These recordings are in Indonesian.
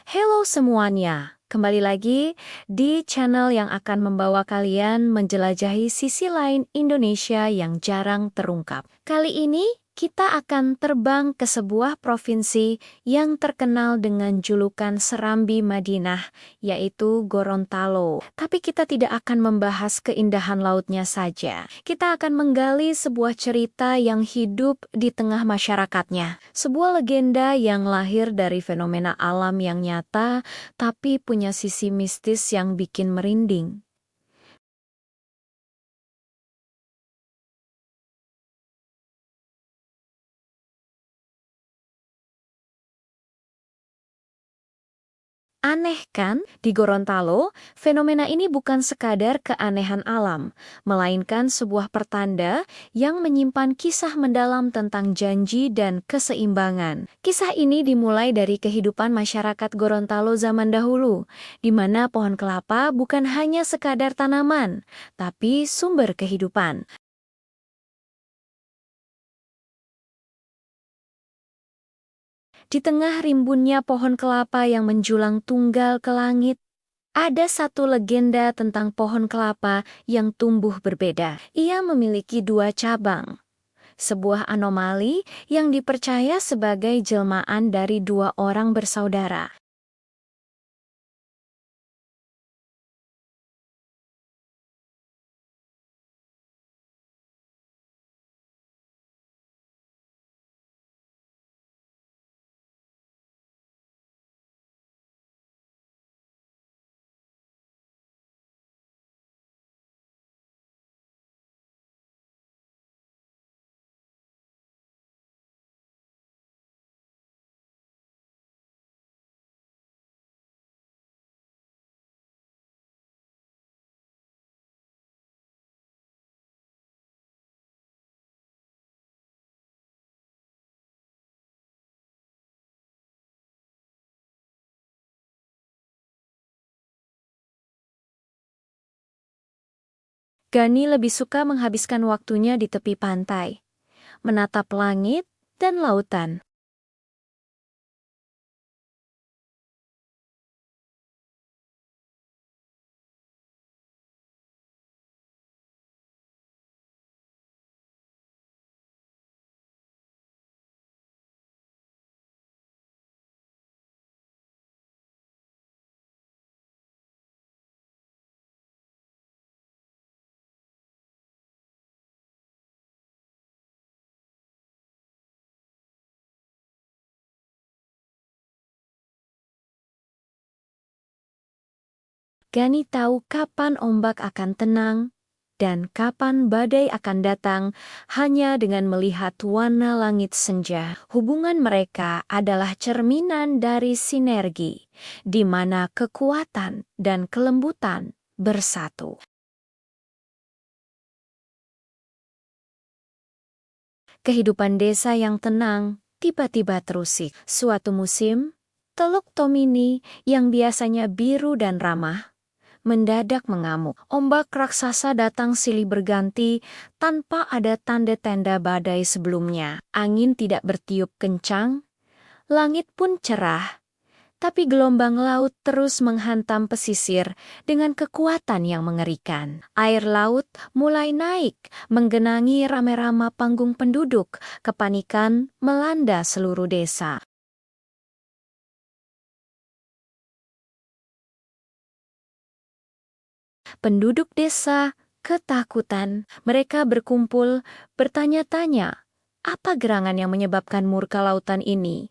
Halo semuanya, kembali lagi di channel yang akan membawa kalian menjelajahi sisi lain Indonesia yang jarang terungkap. Kali ini kita akan terbang ke sebuah provinsi yang terkenal dengan julukan Serambi Madinah, yaitu Gorontalo. Tapi kita tidak akan membahas keindahan lautnya saja. Kita akan menggali sebuah cerita yang hidup di tengah masyarakatnya. Sebuah legenda yang lahir dari fenomena alam yang nyata, tapi punya sisi mistis yang bikin merinding. Aneh kan? Di Gorontalo, fenomena ini bukan sekadar keanehan alam, melainkan sebuah pertanda yang menyimpan kisah mendalam tentang janji dan keseimbangan. Kisah ini dimulai dari kehidupan masyarakat Gorontalo zaman dahulu, di mana pohon kelapa bukan hanya sekadar tanaman, tapi sumber kehidupan. Di tengah rimbunnya pohon kelapa yang menjulang tunggal ke langit, ada satu legenda tentang pohon kelapa yang tumbuh berbeda. Ia memiliki dua cabang, sebuah anomali yang dipercaya sebagai jelmaan dari dua orang bersaudara. Gani lebih suka menghabiskan waktunya di tepi pantai, menatap langit dan lautan. Gani tahu kapan ombak akan tenang dan kapan badai akan datang hanya dengan melihat warna langit senja. Hubungan mereka adalah cerminan dari sinergi, di mana kekuatan dan kelembutan bersatu. Kehidupan desa yang tenang tiba-tiba terusik. Suatu musim, Teluk Tomini yang biasanya biru dan ramah mendadak mengamuk. Ombak raksasa datang silih berganti tanpa ada tanda-tanda badai sebelumnya. Angin tidak bertiup kencang, langit pun cerah, tapi gelombang laut terus menghantam pesisir dengan kekuatan yang mengerikan. Air laut mulai naik, menggenangi rame-rama panggung penduduk. Kepanikan melanda seluruh desa. Penduduk desa ketakutan. Mereka berkumpul, bertanya-tanya, apa gerangan yang menyebabkan murka lautan ini?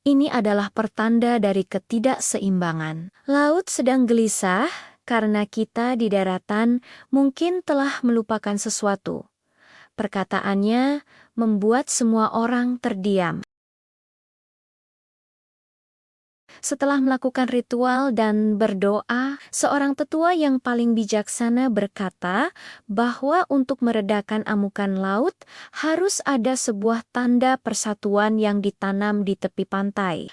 Ini adalah pertanda dari ketidakseimbangan. Laut sedang gelisah karena kita di daratan mungkin telah melupakan sesuatu. Perkataannya membuat semua orang terdiam. Setelah melakukan ritual dan berdoa, seorang tetua yang paling bijaksana berkata bahwa untuk meredakan amukan laut harus ada sebuah tanda persatuan yang ditanam di tepi pantai.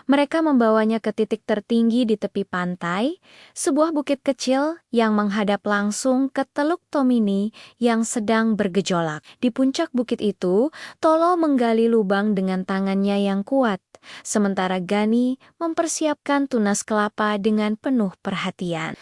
Mereka membawanya ke titik tertinggi di tepi pantai, sebuah bukit kecil yang menghadap langsung ke Teluk Tomini yang sedang bergejolak. Di puncak bukit itu, Tolo menggali lubang dengan tangannya yang kuat, sementara Gani mempersiapkan tunas kelapa dengan penuh perhatian.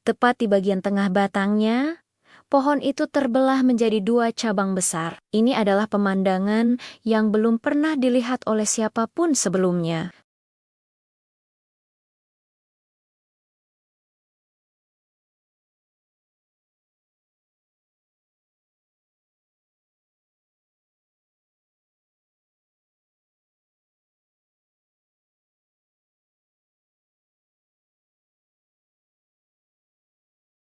Tepat di bagian tengah batangnya, pohon itu terbelah menjadi dua cabang besar. Ini adalah pemandangan yang belum pernah dilihat oleh siapapun sebelumnya.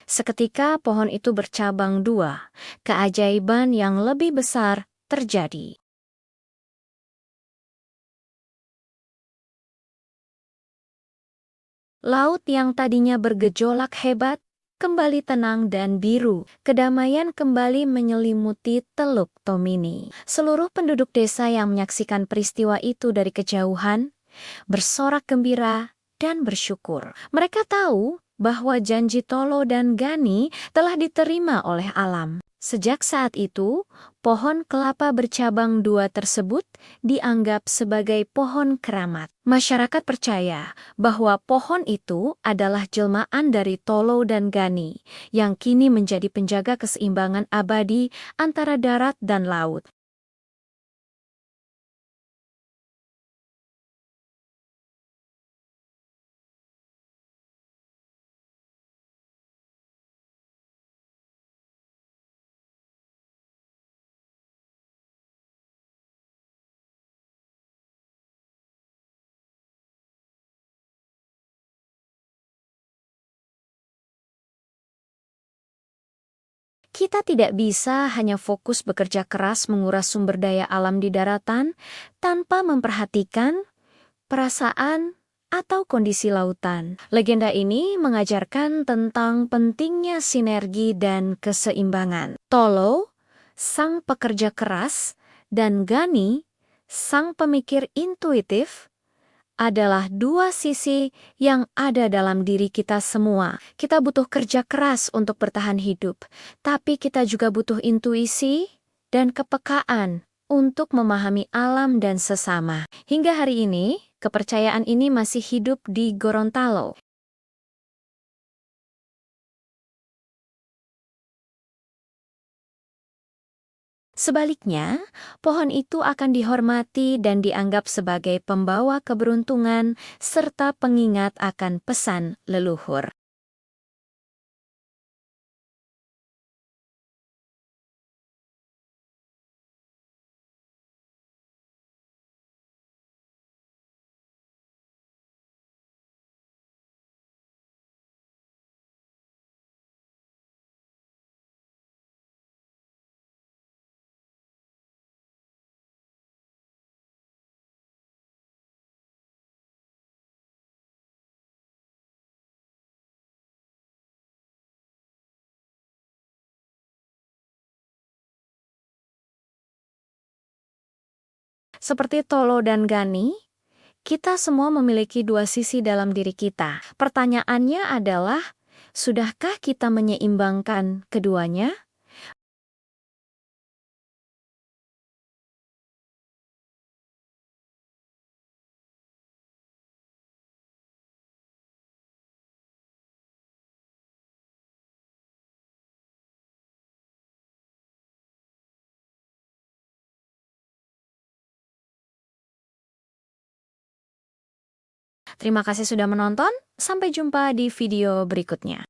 Seketika pohon itu bercabang dua, keajaiban yang lebih besar terjadi. Laut yang tadinya bergejolak hebat, kembali tenang dan biru. Kedamaian kembali menyelimuti Teluk Tomini. Seluruh penduduk desa yang menyaksikan peristiwa itu dari kejauhan, bersorak gembira dan bersyukur. Mereka tahu bahwa janji Tolo dan Gani telah diterima oleh alam. Sejak saat itu, pohon kelapa bercabang dua tersebut dianggap sebagai pohon keramat. Masyarakat percaya bahwa pohon itu adalah jelmaan dari Tolo dan Gani yang kini menjadi penjaga keseimbangan abadi antara darat dan laut. Kita tidak bisa hanya fokus bekerja keras menguras sumber daya alam di daratan tanpa memperhatikan perasaan atau kondisi lautan. Legenda ini mengajarkan tentang pentingnya sinergi dan keseimbangan. Tolo, sang pekerja keras, dan Gani, sang pemikir intuitif, adalah dua sisi yang ada dalam diri kita semua. Kita butuh kerja keras untuk bertahan hidup, tapi kita juga butuh intuisi dan kepekaan untuk memahami alam dan sesama. Hingga hari ini, kepercayaan ini masih hidup di Gorontalo. Sebaliknya, pohon itu akan dihormati dan dianggap sebagai pembawa keberuntungan serta pengingat akan pesan leluhur. Seperti Tolo dan Gani, kita semua memiliki dua sisi dalam diri kita. Pertanyaannya adalah, sudahkah kita menyeimbangkan keduanya? Terima kasih sudah menonton, sampai jumpa di video berikutnya.